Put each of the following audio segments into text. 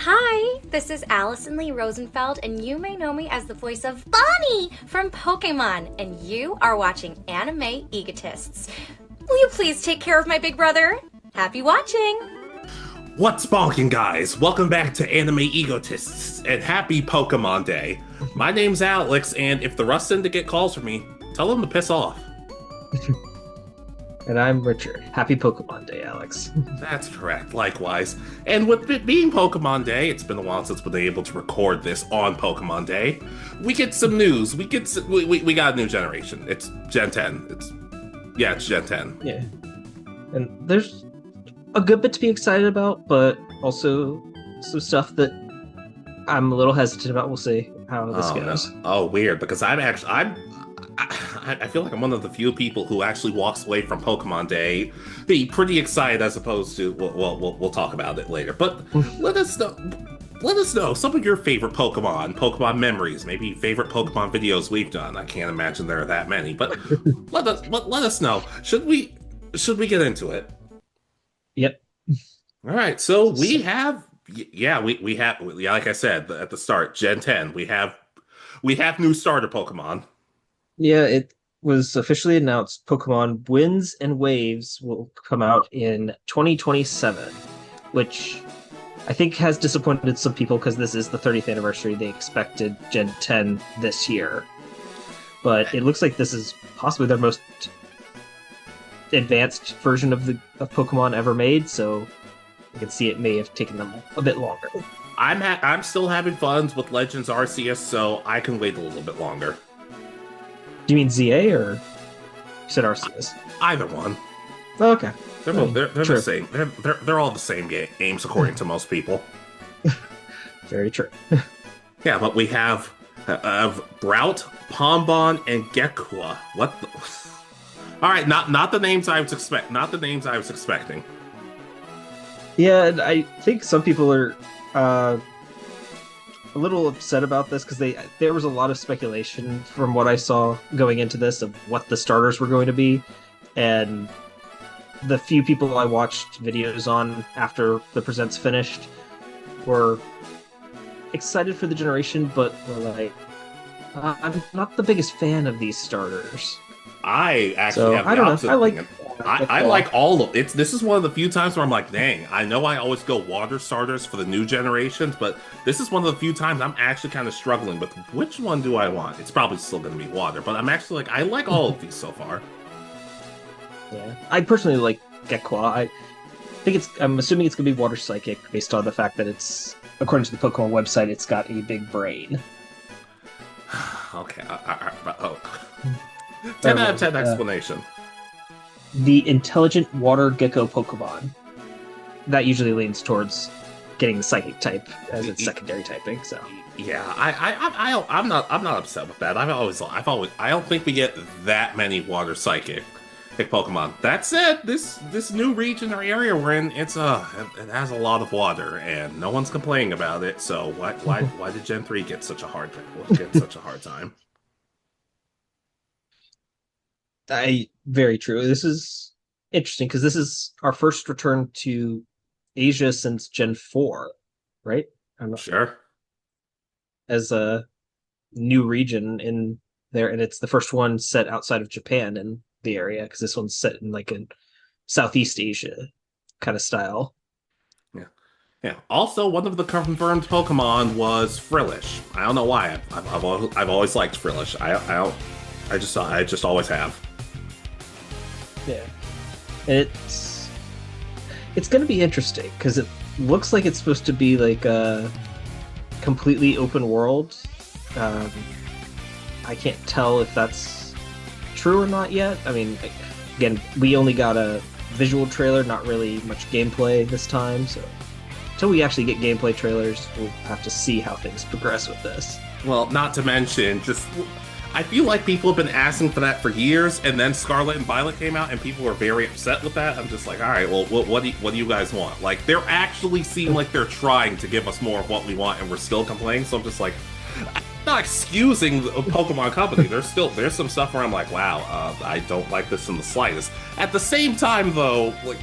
Hi, this is Allison Lee Rosenfeld, and you may know me as the voice of Bonnie from Pokémon, and you are watching Anime Egotists. Will you please take care of my big brother? Happy watching! What's bonking, guys? Welcome back to Anime Egotists, and happy Pokemon Day. My name's Alex, and if the Rust Syndicate calls for me, tell them to piss off. And I'm Richard. Happy Pokemon Day, Alex. That's correct, likewise. And with it being Pokemon Day, it's been a while since we've been able to record this on Pokemon Day. We get some news. We got a new generation. It's Gen 10. It's Gen 10. Yeah. And there's a good bit to be excited about, but also some stuff that I'm a little hesitant about. We'll see how this goes. No. Oh, weird, because I feel like I'm one of the few people who actually walks away from Pokemon Day be pretty excited, as opposed to we'll talk about it later. But let us know some of your favorite Pokemon memories, maybe favorite Pokemon videos we've done. I can't imagine there are that many, but let us know. Should we get into it? Yep. All right. So we have like I said at the start, Gen 10. We have new starter Pokemon. Yeah, it was officially announced Pokemon Winds and Waves will come out in 2027, which I think has disappointed some people because this is the 30th anniversary. They expected Gen 10 this year. But it looks like this is possibly their most advanced version of Pokemon ever made, so I can see it may have taken them a bit longer. I'm still having fun with Legends Arceus, so I can wait a little bit longer. Do you mean ZA or you said Arceus? Either one. Oh, okay. They're the same. They're all the same games according to most people. Very true. Yeah, but we have Brout, Pombon, and Gekua. What? All right, not the names I was expecting. Yeah, and I think some people are a little upset about this because there was a lot of speculation from what I saw going into this of what the starters were going to be, and the few people I watched videos on after the presents finished were excited for the generation, but were like, I'm not the biggest fan of these starters. I actually have the opposite opinion. I like all of it. This is one of the few times where I'm like, dang, I know I always go water starters for the new generations, but this is one of the few times I'm actually kind of struggling with which one do I want. It's probably still going to be water, but I'm actually like, I like all of these so far. Yeah, I personally like Gekwa. I'm assuming it's going to be water psychic based on the fact that it's, according to the Pokemon website, it's got a big brain. Okay. 10 out of 10 explanation. The intelligent water gecko Pokemon. That usually leans towards getting the psychic type as its secondary typing. So yeah, I'm not upset with that. I don't think we get that many water psychic Pokemon. That said, this new region or area we're in, it has a lot of water, and no one's complaining about it. So why did Gen 3 get such a hard time? Very true. This is interesting because this is our first return to Asia since Gen 4, right? I'm not sure. As a new region in there, and it's the first one set outside of Japan in the area because this one's set in like a Southeast Asia kind of style. Yeah. Also, one of the confirmed Pokemon was Frillish. I don't know why. I've always liked Frillish. I just always have. Yeah, it's going to be interesting because it looks like it's supposed to be like a completely open world. I can't tell if that's true or not yet. I mean, again, we only got a visual trailer, not really much gameplay this time. So until we actually get gameplay trailers, we'll have to see how things progress with this. Well, not to mention, I feel like people have been asking for that for years, and then Scarlet and Violet came out, and people were very upset with that. I'm just like, all right, well, what do you guys want? Like, they're actually seem like they're trying to give us more of what we want, and we're still complaining. So I'm just like, I'm not excusing the Pokemon Company. There's some stuff where I'm like, wow, I don't like this in the slightest. At the same time, though, like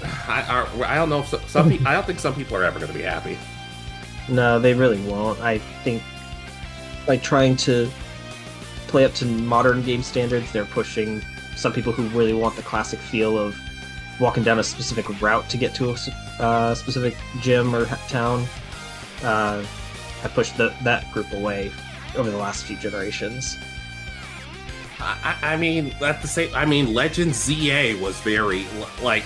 I don't know if I don't think some people are ever going to be happy. No, they really won't. I think by trying to play up to modern game standards, they're pushing some people who really want the classic feel of walking down a specific route to get to a specific gym or town. I pushed that group away over the last few generations. I mean, at the same, I mean, Legend ZA was very like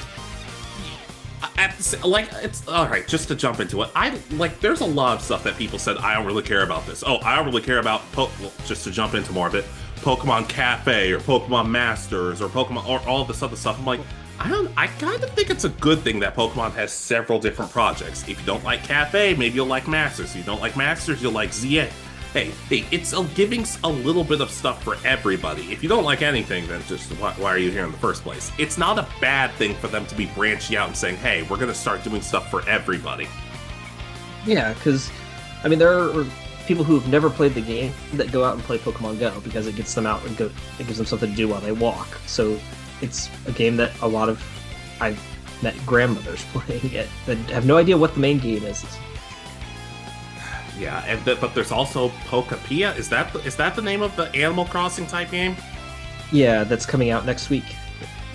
like it's all right. Just to jump into it, I like. There's a lot of stuff that people said I don't really care about this. Oh, I don't really care about well, just to jump into more of it, Pokemon Cafe or Pokemon Masters or Pokemon or all this other stuff. I'm like, I kind of think it's a good thing that Pokemon has several different projects. If you don't like Cafe, maybe you'll like Masters. If you don't like Masters, you'll like ZA. Hey, it's giving a little bit of stuff for everybody. If you don't like anything, then just why are you here in the first place? It's not a bad thing for them to be branching out and saying, hey, we're going to start doing stuff for everybody. Yeah, because, I mean, there are people who have never played the game that go out and play Pokemon Go because it gets them out and it gives them something to do while they walk. So it's a game that I've met grandmothers playing it that have no idea what the main game is. Yeah, but there's also Pokapia. Is that the name of the Animal Crossing type game? Yeah, that's coming out next week.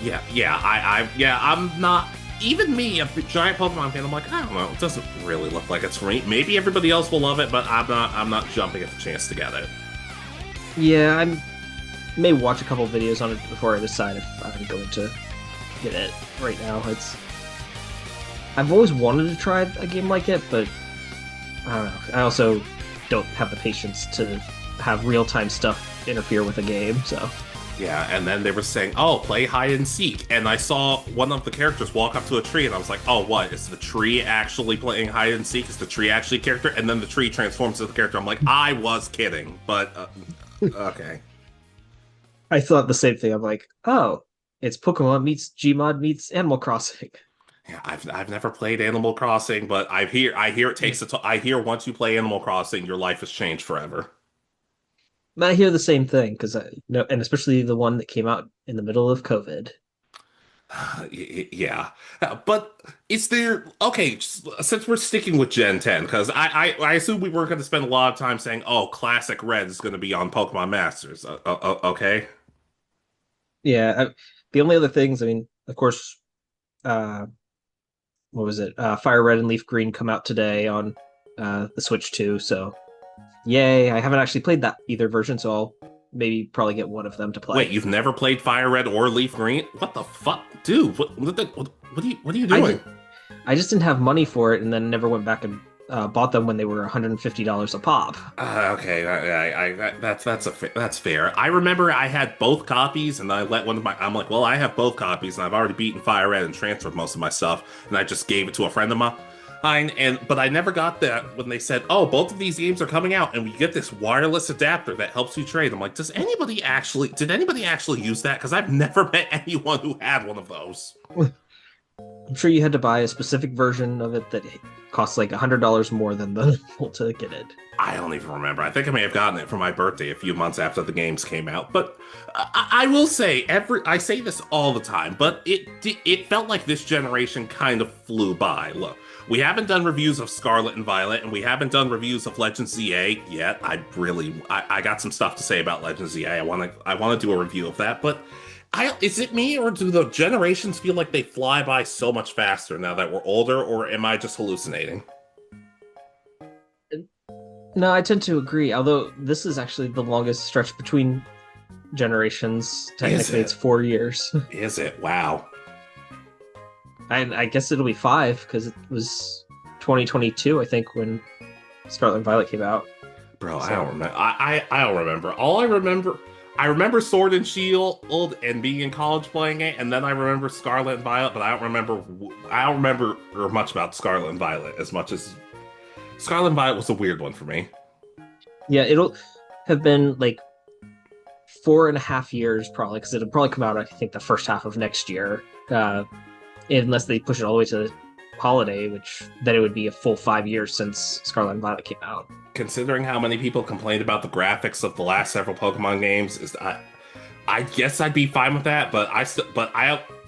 I'm not even me, a giant Pokemon fan. I'm like, I don't know, it doesn't really look like it's for me. Maybe everybody else will love it, but I'm not jumping at the chance to get it. Yeah, I may watch a couple videos on it before I decide if I'm going to get it. Right now, I've always wanted to try a game like it, but I don't know. I also don't have the patience to have real-time stuff interfere with a game, so... Yeah, and then they were saying, oh, play hide and seek. And I saw one of the characters walk up to a tree, and I was like, oh, what? Is the tree actually playing hide and seek? Is the tree actually a character? And then the tree transforms into the character. I'm like, I was kidding, but okay. I thought the same thing. I'm like, oh, it's Pokemon meets Gmod meets Animal Crossing. Yeah, I've never played Animal Crossing, but I hear it takes I hear once you play Animal Crossing, your life has changed forever. I hear the same thing because and especially the one that came out in the middle of COVID. Yeah, but is there okay? Since we're sticking with Gen 10, because I assume we weren't going to spend a lot of time saying, oh, Classic Red is going to be on Pokemon Masters. Okay. Yeah, the only other things, I mean, of course, what was it? Fire Red and Leaf Green come out today on the Switch 2, so yay. I haven't actually played that either version, so I'll probably get one of them to play. Wait, you've never played Fire Red or Leaf Green? What the fuck? Dude, what are you doing? I just didn't have money for it and then never went back and bought them when they were $150 a pop. Okay, that's fair. I remember I had both copies, and I let I'm like, well, I have both copies, and I've already beaten Fire Red and transferred most of my stuff, and I just gave it to a friend of mine. But I never got that when they said, oh, both of these games are coming out, and we get this wireless adapter that helps you trade. I'm like, did anybody actually use that? Because I've never met anyone who had one of those. I'm sure you had to buy a specific version of it that costs like $100 more than the full to get it. I don't even remember. I think I may have gotten it for my birthday a few months after the games came out. But I will say, I say this all the time, but it felt like this generation kind of flew by. Look, we haven't done reviews of Scarlet and Violet, and we haven't done reviews of Legends ZA yet. I got some stuff to say about Legends ZA. I want to do a review of that, but is it me, or do the generations feel like they fly by so much faster now that we're older, or am I just hallucinating? No, I tend to agree. Although this is actually the longest stretch between generations. Technically, it's 4 years. Is it? Wow. I guess it'll be 5 because it was 2022, I think, when Scarlet and Violet came out. Bro, so. I don't remember. I don't remember. I remember Sword and Shield and being in college playing it, and then I remember Scarlet and Violet, but I don't remember much about Scarlet and Violet as much as Scarlet and Violet was a weird one for me. Yeah, it'll have been like 4.5 years probably, because it'll probably come out, I think, the first half of next year, unless they push it all the way to holiday, which then it would be a full 5 years since Scarlet and Violet came out. Considering how many people complained about the graphics of the last several Pokemon games, I guess I'd be fine with that. But I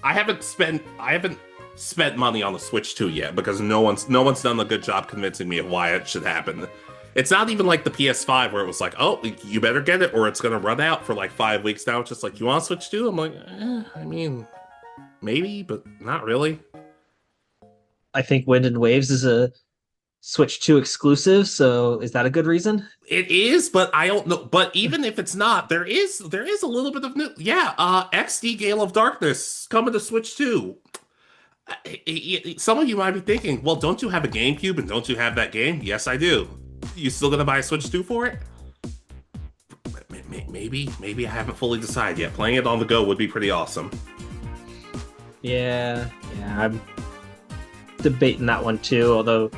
haven't spent money on the Switch 2 yet because no one's done a good job convincing me of why it should happen. It's not even like the PS5 where it was like, oh, you better get it or it's gonna run out for like 5 weeks now. It's just like, you want Switch 2? I'm like, I mean, maybe, but not really. I think Wind and Waves is a Switch 2 exclusive, so is that a good reason? It is, but I don't know. But even if it's not, there is a little bit of new. Yeah, XD Gale of Darkness coming to Switch 2. Some of you might be thinking, well, don't you have a GameCube and don't you have that game? Yes, I do. You still gonna buy a Switch 2 for it? Maybe I haven't fully decided yet. Playing it on the go would be pretty awesome. Yeah, I'm debating that one too, although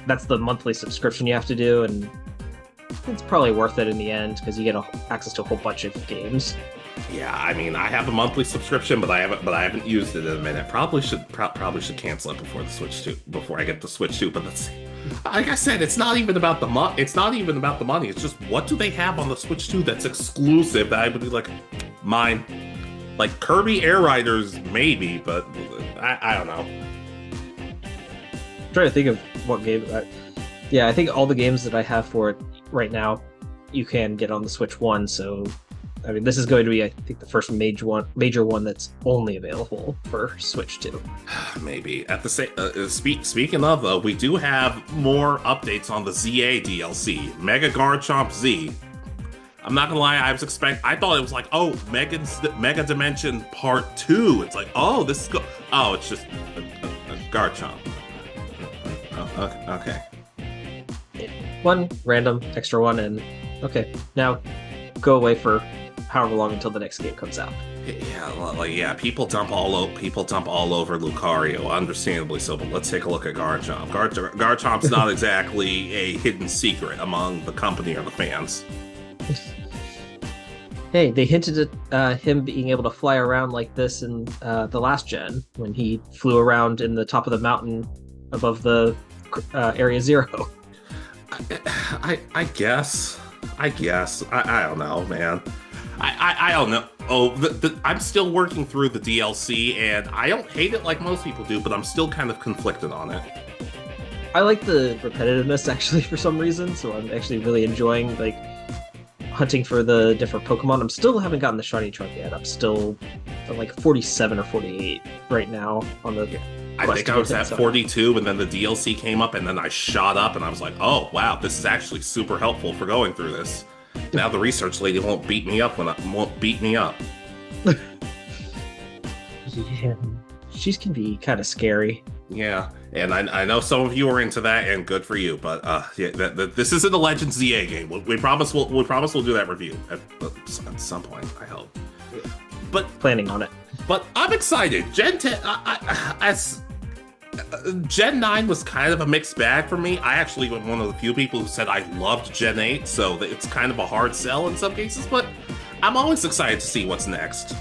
that's the monthly subscription you have to do, and it's probably worth it in the end because you get access to a whole bunch of games. Yeah, I mean, I have a monthly subscription, but I haven't used it in a minute. Probably should cancel it before I get the Switch 2. But that's, like I said, it's not even about the money. It's not even about the money. It's just what do they have on the Switch 2 that's exclusive that I would be like, mine. Like Kirby Air Riders, maybe, but I don't know. I'm trying to think of what game. I think all the games that I have for it right now, you can get on the Switch 1. So, I mean, this is going to be, I think, the first major one that's only available for Switch 2. Maybe. At the same, speaking of though, we do have more updates on the ZA DLC, Mega Garchomp Z. I'm not gonna lie, I thought it was like, oh, Mega Dimension Part 2. It's like, oh, it's just a Garchomp. Oh, okay. One random extra one, and okay, now go away for however long until the next game comes out. Yeah, people dump all over Lucario, understandably so. But let's take a look at Garchomp. Garchomp's not exactly a hidden secret among the company or the fans. Hey, they hinted at him being able to fly around like this in the last gen when he flew around in the top of the mountain above the Area Zero. I guess. I don't know, man. I don't know. Oh, I'm still working through the DLC, and I don't hate it like most people do, but I'm still kind of conflicted on it. I like the repetitiveness, actually, for some reason, so I'm actually really enjoying, like, hunting for the different Pokemon. I'm still haven't gotten the shiny trunk yet. I'm still at, like, 47 or 48 right now on the... I think I was at 42, and then the DLC came up, and then I shot up, and I was like, oh, wow, this is actually super helpful for going through this. Now the research lady won't beat me up Yeah, she can be kind of scary. Yeah, and I know some of you are into that, and good for you. But this isn't a Legends ZA game. We promise we'll do that review at some point. I hope. But planning on it. But I'm excited. Gen 10, Gen 9 was kind of a mixed bag for me. I actually was one of the few people who said I loved Gen 8, so it's kind of a hard sell in some cases. But I'm always excited to see what's next.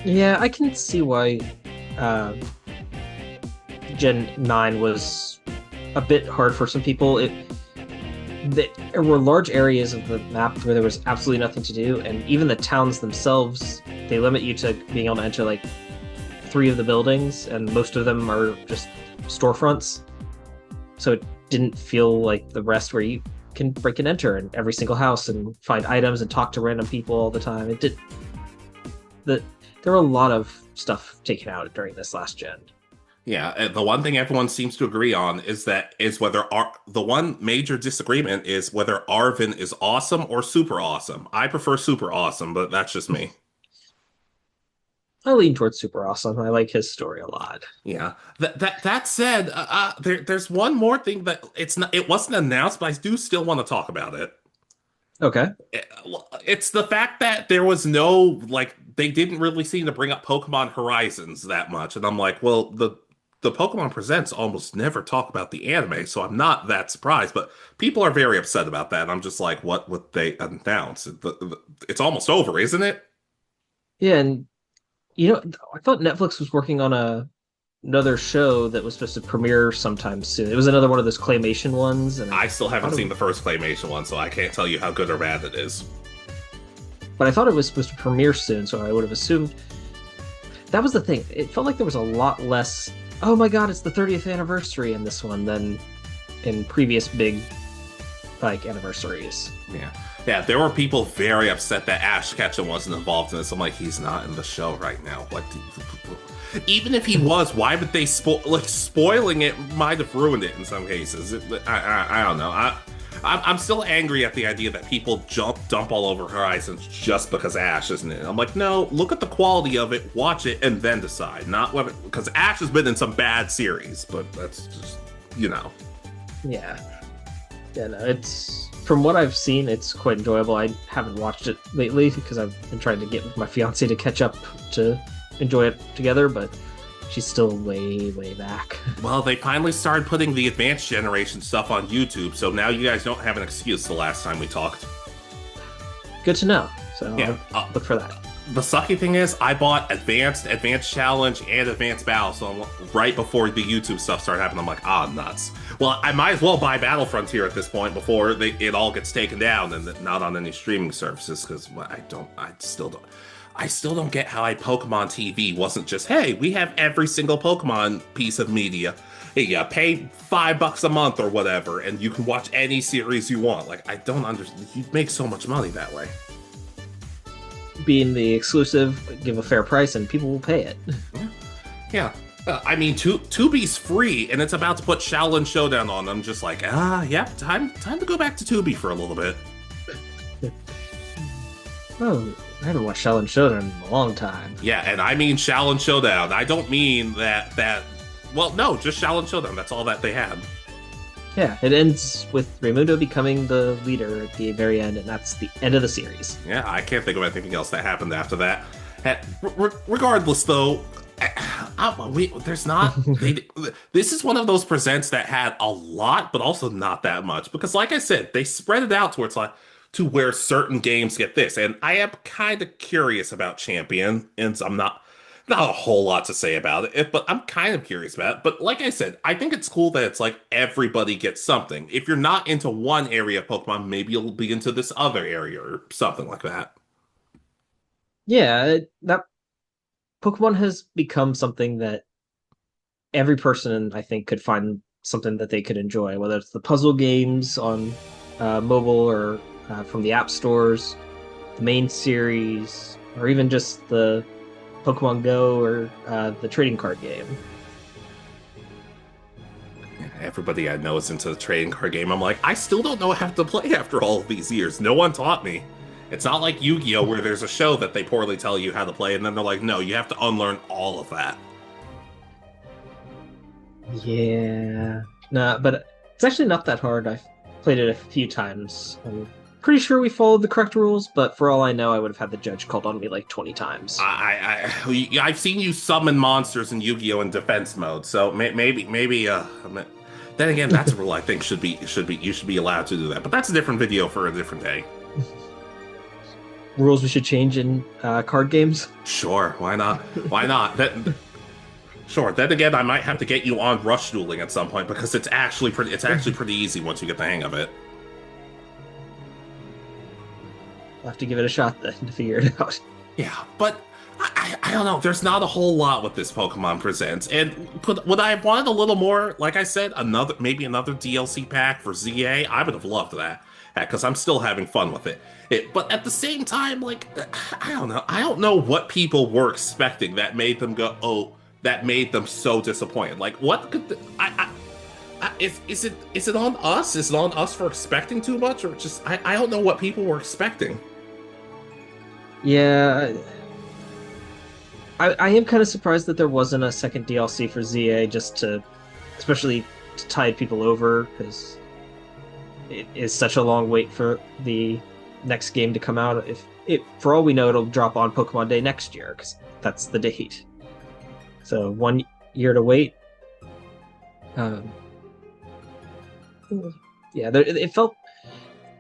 Yeah, I can see why Gen 9 was a bit hard for some people. There were large areas of the map where there was absolutely nothing to do, and even the towns themselves, they limit you to being able to enter like 3 of the buildings, and most of them are just storefronts. So it didn't feel like the rest where you can break and enter in every single house and find items and talk to random people all the time. There were a lot of stuff taken out during this last gen. Yeah, the one thing everyone seems to agree on is whether the one major disagreement is whether Arvin is awesome or super awesome. I prefer super awesome, but that's just me. I lean towards super awesome. I like his story a lot. Yeah. That said, there's one more thing that it wasn't announced, but I do still want to talk about it. Okay. It's the fact that there was no, like, they didn't really seem to bring up Pokemon Horizons that much, and I'm like, well, the Pokemon Presents almost never talk about the anime, so I'm not that surprised, but people are very upset about that, and I'm just like, what would they announce? It's almost over, isn't it? Yeah, and I thought Netflix was working on another show that was supposed to premiere sometime soon. It was another one of those claymation ones. And I still haven't seen the first claymation one, so I can't tell you how good or bad it is. But I thought it was supposed to premiere soon, so I would have assumed... that was the thing. It felt like there was a lot less. Oh my god, it's the 30th anniversary in this one than in previous big like anniversaries. Yeah. Yeah, there were people very upset that Ash Ketchum wasn't involved in this. I'm like, he's not in the show right now. Even if he was, why would they spoiling it might have ruined it in some cases. I don't know. I'm still angry at the idea that people dump all over Horizons just because Ash isn't in it. I'm like, no, look at the quality of it, watch it, and then decide. Not whether, because Ash has been in some bad series, but that's just, Yeah. Yeah, no, it's from what I've seen, it's quite enjoyable. I haven't watched it lately because I've been trying to get my fiance to catch up to enjoy it together, but she's still way, way back. Well, they finally started putting the advanced generation stuff on YouTube, so now you guys don't have an excuse the last time we talked. Good to know. So yeah, I'll look for that. The sucky thing is, I bought Advanced Challenge, and Advanced Battle, so right before the YouTube stuff started happening, I'm like, nuts. Well, I might as well buy Battle Frontier at this point before it all gets taken down and not on any streaming services, because I still don't get how Pokemon TV wasn't just, hey, we have every single Pokemon piece of media. Hey, yeah, pay $5 a month or whatever, and you can watch any series you want. Like, I don't understand. You make so much money that way. Being the exclusive, give a fair price, and people will pay it. Yeah. I mean, Tubi's free, and it's about to put Shaolin Showdown on. I'm just like, yeah, time to go back to Tubi for a little bit. Oh, I haven't watched Shaolin Showdown in a long time. Yeah, and I mean Shaolin Showdown. I don't mean that. Well, no, just Shaolin Showdown. That's all that they had. Yeah, it ends with Raimundo becoming the leader at the very end, and that's the end of the series. Yeah, I can't think of anything else that happened after that. Regardless, though, there's not. This is one of those presents that had a lot, but also not that much. Because, like I said, they spread it out to where certain games get this. And I am kind of curious about Champion, and I'm not a whole lot to say about it, but I'm kind of curious about it. But like I said, I think it's cool that it's like everybody gets something. If you're not into one area of Pokemon, maybe you'll be into this other area or something like that. Yeah, that Pokemon has become something that every person, I think, could find something that they could enjoy, whether it's the puzzle games on mobile or from the app stores, the main series, or even just the Pokemon Go or the trading card game. Everybody I know is into the trading card game. I'm like, I still don't know how to play after all of these years. No one taught me. It's not like Yu-Gi-Oh! Where there's a show that they poorly tell you how to play, and then they're like, no, you have to unlearn all of that. Yeah. Nah, but it's actually not that hard. I've played it a few times. I'm pretty sure we followed the correct rules, but for all I know, I would have had the judge called on me like 20 times. I've seen you summon monsters in Yu-Gi-Oh! In defense mode, so maybe. Then again, that's a rule I think you should be allowed to do that. But that's a different video for a different day. Rules we should change in card games? Sure, why not? Why not? Sure. Then again, I might have to get you on Rush Dueling at some point because it's actually pretty easy once you get the hang of it. I'll have to give it a shot then to figure it out. Yeah, but I don't know. There's not a whole lot with this Pokemon Presents, and would I have wanted a little more? Like I said, maybe another DLC pack for ZA. I would have loved that because I'm still having fun with it. But at the same time, like I don't know. I don't know what people were expecting that made them go, oh, that made them so disappointed. Like, what could is it on us? Is it on us for expecting too much, or just I don't know what people were expecting. Yeah, I am kind of surprised that there wasn't a second DLC for ZA, especially to tide people over, because it is such a long wait for the next game to come out. For all we know, it'll drop on Pokemon Day next year, because that's the date. So 1 year to wait. Yeah,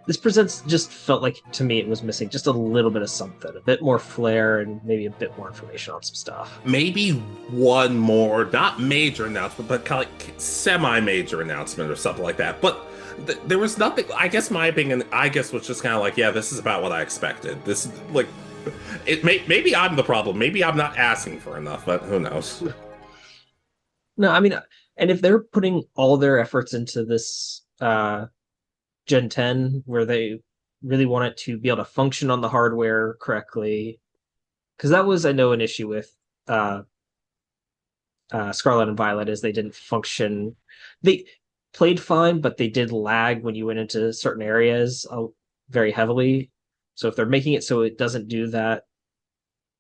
this Presents just felt like, to me, it was missing just a little bit of something, a bit more flair, and maybe a bit more information on some stuff. Maybe one more, not major announcement, but kind of like semi-major announcement or something like that. But there was nothing. I guess my opinion, was just kind of like, yeah, this is about what I expected. This like Maybe I'm the problem. Maybe I'm not asking for enough, but who knows? No, I mean, and if they're putting all their efforts into this Gen 10, where they really want it to be able to function on the hardware correctly, because that was, I know, an issue with uh, Scarlet and Violet, is they didn't function. They played fine, but they did lag when you went into certain areas very heavily. So if they're making it so it doesn't do that,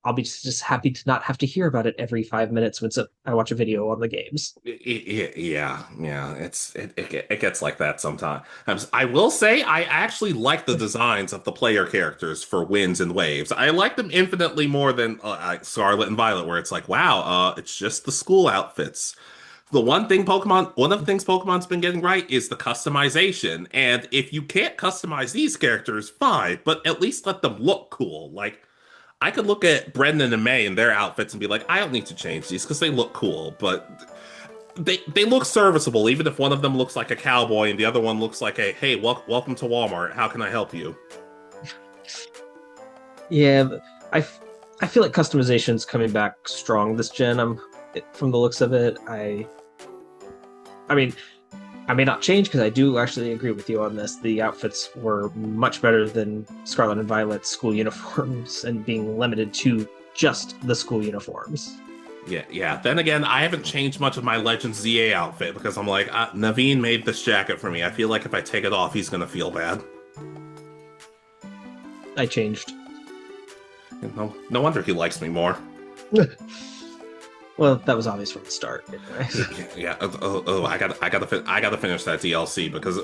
I'll be just happy to not have to hear about it every 5 minutes when I watch a video on the games. Yeah. It gets like that sometimes. I will say I actually like the designs of the player characters for Winds and Waves. I like them infinitely more than Scarlet and Violet, where it's like, wow, it's just the school outfits. One of the things Pokemon's been getting right is the customization. And if you can't customize these characters, fine, but at least let them look cool. Like, I could look at Brendan and May and their outfits and be like, I don't need to change these because they look cool, but they look serviceable, even if one of them looks like a cowboy and the other one looks like a, hey, welcome to Walmart. How can I help you? Yeah, I feel like customization's coming back strong this gen. From the looks of it. I mean, I may not change because I do actually agree with you on this. The outfits were much better than Scarlet and Violet's school uniforms and being limited to just the school uniforms. Yeah. Then again, I haven't changed much of my Legends ZA outfit because I'm like, Naveen made this jacket for me. I feel like if I take it off, he's gonna feel bad. I changed. No wonder he likes me more. Well, that was obvious from the start. Anyway. Yeah. I gotta finish that DLC because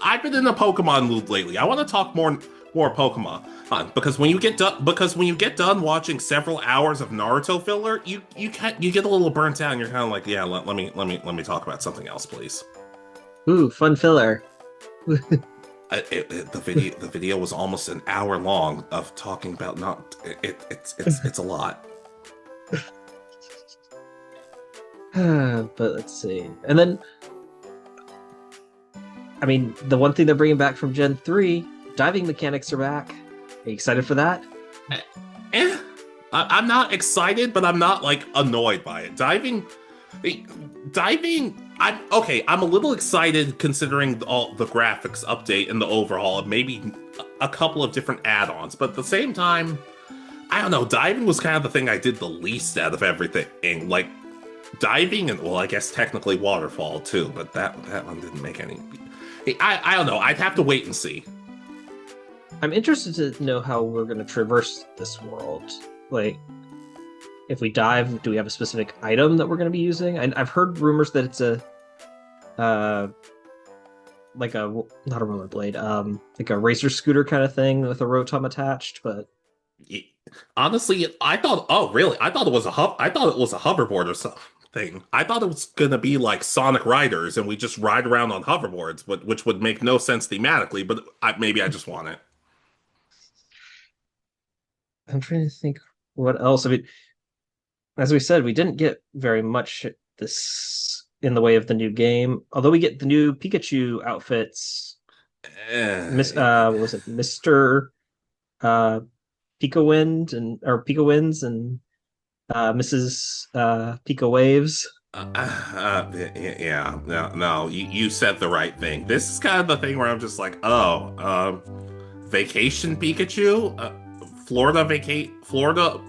I've been in a Pokemon mood lately. I want to talk more Pokemon because when you get done watching several hours of Naruto filler, you get a little burnt out and you're kind of like, yeah, let me talk about something else, please. Ooh, fun filler. The video was almost an hour long of talking about it's a lot. But let's see. And then, I mean, the one thing they're bringing back from Gen 3, diving mechanics are back. Are you excited for that? I'm not excited, but I'm not like annoyed by it. Diving, I'm a little excited considering all the graphics update and the overhaul of maybe a couple of different add-ons, but at the same time, I don't know, diving was kind of the thing I did the least out of everything. Like, diving and, well, I guess technically waterfall too, but that one didn't make any. I don't know. I'd have to wait and see. I'm interested to know how we're going to traverse this world. Like, if we dive, do we have a specific item that we're going to be using? I've heard rumors that it's like a, not a rollerblade, like a racer scooter kind of thing with a rotom attached, but honestly, I thought, oh really? I thought it was a hoverboard or something. I thought it was gonna be like Sonic Riders, and we just ride around on hoverboards, which would make no sense thematically. But maybe I just want it. I'm trying to think what else. I mean, as we said, we didn't get very much this in the way of the new game. Although we get the new Pikachu outfits. What was it, Mr. Pika Wind or Pika Winds and Mrs. Pika Waves. Yeah, no, you said the right thing. This is kind of the thing where I'm just like, vacation Pikachu, Florida.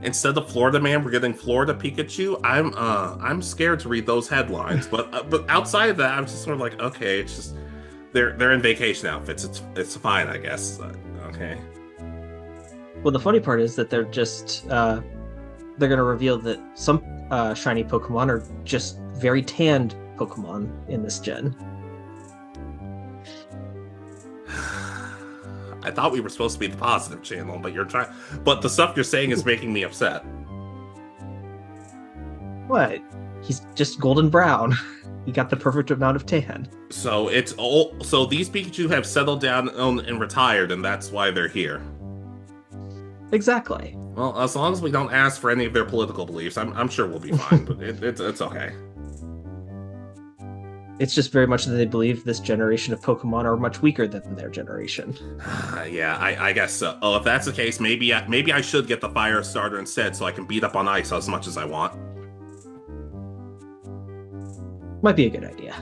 Instead of Florida Man, we're getting Florida Pikachu. I'm scared to read those headlines, but outside of that, I'm just sort of like, okay, it's just they're in vacation outfits. It's fine, I guess. Okay. Well, the funny part is that they're just they're going to reveal that some shiny Pokemon are just very tanned Pokemon in this gen. I thought we were supposed to be the positive channel, but the stuff you're saying is making me upset. What? He's just golden brown. He got the perfect amount of tan. So so these Pikachu have settled down and retired, and that's why they're here. Exactly. Well, as long as we don't ask for any of their political beliefs, I'm sure we'll be fine. But it's okay. It's just very much that they believe this generation of Pokemon are much weaker than their generation. Yeah, I guess so. Oh, if that's the case, maybe I should get the fire starter instead, so I can beat up on ice as much as I want. Might be a good idea.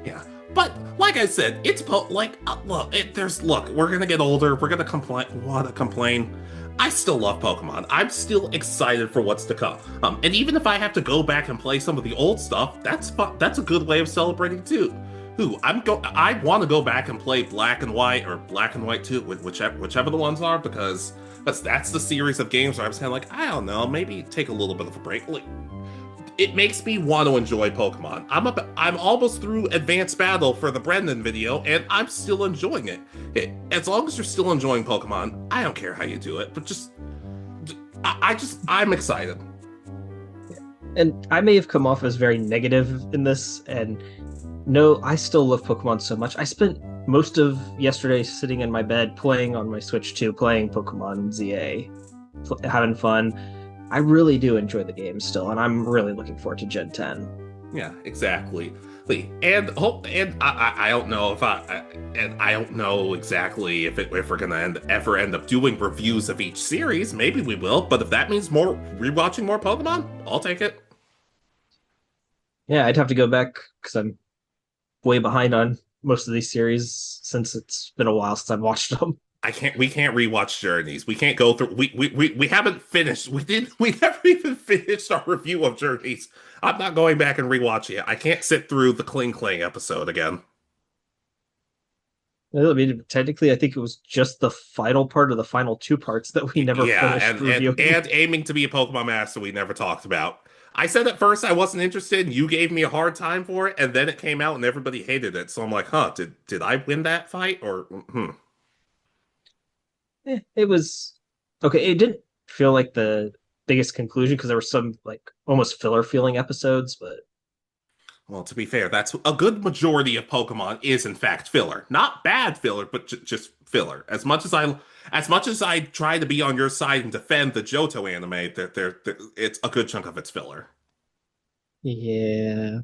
Yeah, but like I said, it's look. We're gonna get older. We're gonna complain. I still love Pokemon. I'm still excited for what's to come. And even if I have to go back and play some of the old stuff, that's fun. That's a good way of celebrating too. I want to go back and play Black and White or Black and White 2, whichever the ones are, because that's the series of games where I was kind of like, I don't know, maybe take a little bit of a break. Like, it makes me want to enjoy Pokemon. I'm almost through Advanced Battle for the Brendan video, and I'm still enjoying it. As long as you're still enjoying Pokemon, I don't care how you do it, but I'm excited. And I may have come off as very negative in this, and no, I still love Pokemon so much. I spent most of yesterday sitting in my bed playing on my Switch 2, playing Pokemon ZA, having fun. I really do enjoy the game still, and I'm really looking forward to Gen 10. Yeah, exactly. And I don't know I don't know exactly if we're gonna ever end up doing reviews of each series. Maybe we will, but if that means rewatching more Pokemon, I'll take it. Yeah, I'd have to go back because I'm way behind on most of these series since it's been a while since I've watched them. We can't rewatch Journeys. We can't go through. We haven't finished. We never even finished our review of Journeys. I'm not going back and rewatching it. I can't sit through the Kling Kling episode again. I mean, technically, I think it was just the final part of the final two parts that we never finished reviewing. And aiming to be a Pokemon master we never talked about. I said at first I wasn't interested, and you gave me a hard time for it, and then it came out and everybody hated it. So I'm like, did I win that fight or? It was okay. It didn't feel like the biggest conclusion because there were some like almost filler feeling episodes, but well, to be fair, that's a good majority of Pokemon is in fact filler. Not bad filler, but just filler. As much as I try to be on your side and defend the Johto anime, it's a good chunk of it's filler. Yeah,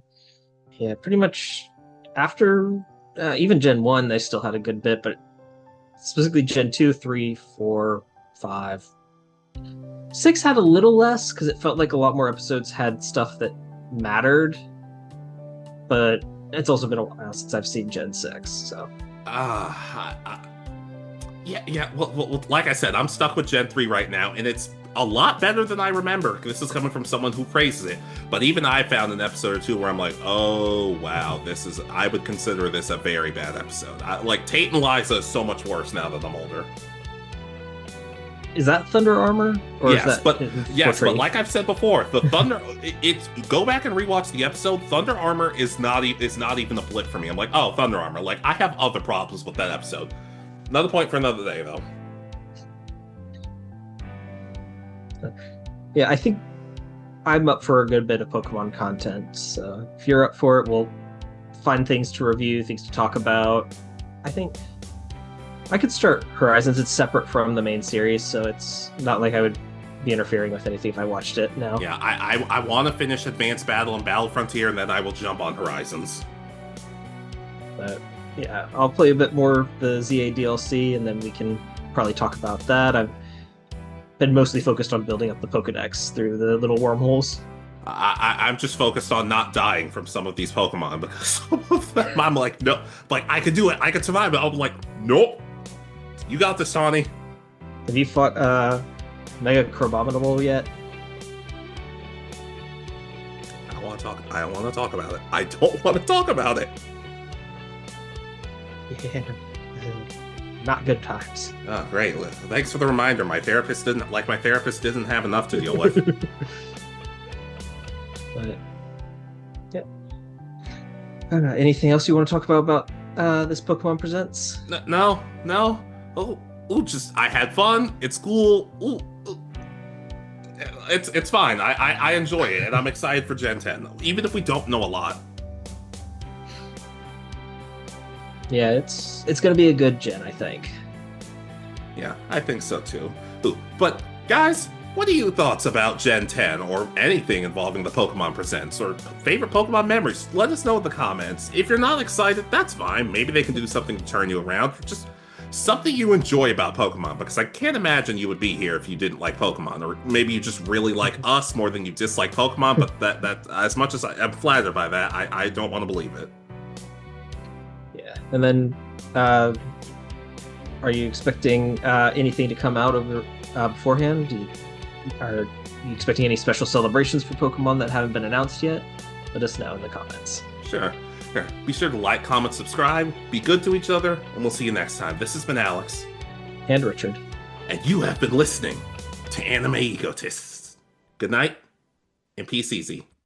pretty much after even Gen 1, they still had a good bit, but specifically Gen 2, 3, 4, 5. 6 had a little less because it felt like a lot more episodes had stuff that mattered, but it's also been a while since I've seen Gen 6, so. Yeah. Well, like I said, I'm stuck with Gen 3 right now, and it's a lot better than I remember. This is coming from someone who praises it, but even I found an episode or two where I'm like, oh wow, I would consider this a very bad episode. Like Tate and Liza is so much worse now that I'm older. Is that Thunder Armor? Or yes, is that but like I've said before, the Thunder. It's go back and rewatch the episode. Thunder Armor is not even a blip for me. I'm like, oh, Thunder Armor. Like I have other problems with that episode. Another point for another day, though. Yeah, I think I'm up for a good bit of Pokemon content. So if you're up for it, we'll find things to review, things to talk about. I think I could start Horizons. It's separate from the main series, so it's not like I would be interfering with anything if I watched it now. Yeah, I want to finish Advanced Battle and Battle Frontier, and then I will jump on Horizons. But yeah, I'll play a bit more of the ZA DLC, and then we can probably talk about that. I've been mostly focused on building up the Pokedex through the little wormholes. I'm just focused on not dying from some of these Pokemon, because some of them I'm like, no, like I could do it, I could survive it. I'm like, nope, you got this, Tawny. Have you fought Mega Crabominable yet? I don't want to talk about it. I don't want to talk about it. Yeah, not good times. Oh, great. Thanks for the reminder. My therapist didn't have enough to deal with. But yeah. Anything else you want to talk about this Pokemon Presents? No. Oh, just I had fun. It's cool. It's fine. I enjoy it, and I'm excited for Gen 10, even if we don't know a lot. Yeah, it's going to be a good gen, I think. Yeah, I think so too. Ooh, but guys, What are your thoughts about Gen 10 or anything involving the Pokemon Presents or favorite Pokemon memories? Let us know in the comments. If you're not excited, that's fine. Maybe they can do something to turn you around. Just something you enjoy about Pokemon, because I can't imagine you would be here if you didn't like Pokemon, or maybe you just really like us more than you dislike Pokemon. But that as much as I'm flattered by that, I don't want to believe it. Yeah, and then are you expecting anything to come out of beforehand? Are you expecting any special celebrations for Pokemon that haven't been announced yet? Let us know in the comments. Sure. Here, be sure to like, comment, subscribe, be good to each other, and we'll see you next time. This has been Alex. And Richard. And you have been listening to Anime Egotists. Good night, and peace easy.